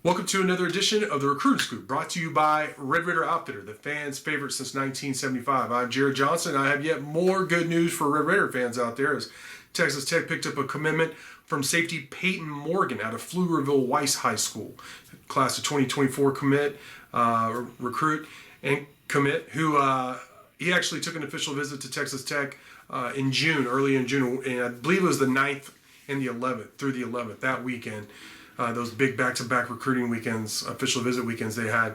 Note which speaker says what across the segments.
Speaker 1: Welcome to another edition of the Recruiting Scoop, brought to you by Red Raider Outfitter, the fans' favorite since 1975. I'm Jared Johnson. I have yet more good news for Red Raider fans out there as Texas Tech picked up a commitment from safety Peyton Morgan out of Pflugerville Weiss High School, class of 2024 recruit and commit, who he actually took an official visit to Texas Tech early in June, and I believe it was the 9th and the 11th, through the 11th, that weekend. Those big back-to-back recruiting weekends, official visit weekends they had.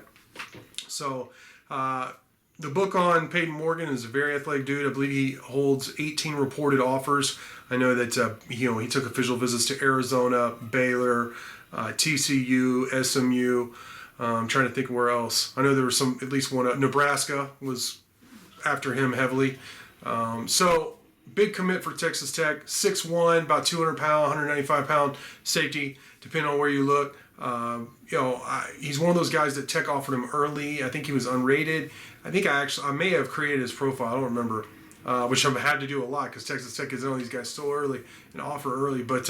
Speaker 1: So the book on Peyton Morgan is a very athletic dude. I believe he holds 18 reported offers. I know that he took official visits to Arizona, Baylor, TCU, SMU. I'm trying to think where else. I know there was at least one. Nebraska was after him heavily. So big commit for Texas Tech. 6'1", about 200 pound, 195 pound safety, depending on where you look. He's one of those guys that Tech offered him early. I think he was unrated. I think I may have created his profile. I don't remember, which I've had to do a lot because Texas Tech is on these guys so early and offer early. But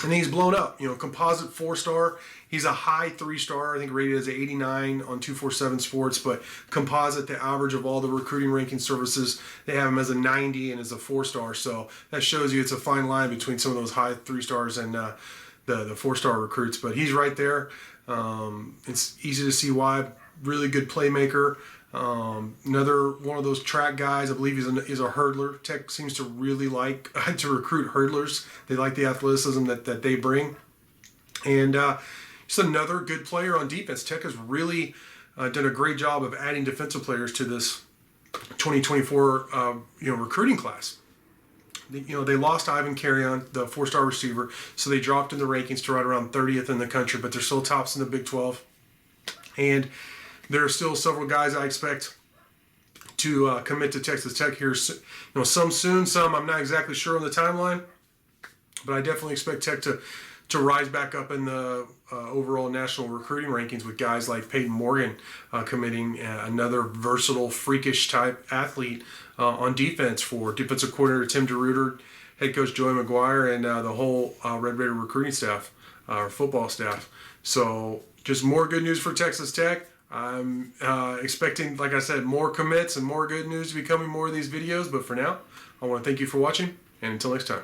Speaker 1: and he's blown up. Composite 4-star. He's a high 3-star. I think rated as an 89 on 247 Sports. But composite, the average of all the recruiting ranking services, they have him as a 90 and as a 4-star. So that shows you it's a fine line between some of those high 3-stars and the 4-star recruits. But he's right there. It's easy to see why. Really good playmaker. Another one of those track guys. I believe he's a hurdler. Tech seems to really like to recruit hurdlers. They like the athleticism that they bring. And just another good player on defense. Tech has really done a great job of adding defensive players to this 2024 recruiting class. They lost Ivan Carrion, the 4-star receiver, so they dropped in the rankings to right around 30th in the country, but they're still tops in the Big 12. And there are still several guys I expect to commit to Texas Tech here. Some soon, some I'm not exactly sure on the timeline, but I definitely expect Tech to rise back up in the overall national recruiting rankings with guys like Peyton Morgan committing, another versatile, freakish type athlete on defense for defensive coordinator Tim DeRuyter, head coach Joey McGuire, and the whole Red Raider recruiting staff, or football staff. So just more good news for Texas Tech. I'm expecting, like I said, more commits and more good news to be coming, more of these videos. But for now, I want to thank you for watching, and until next time.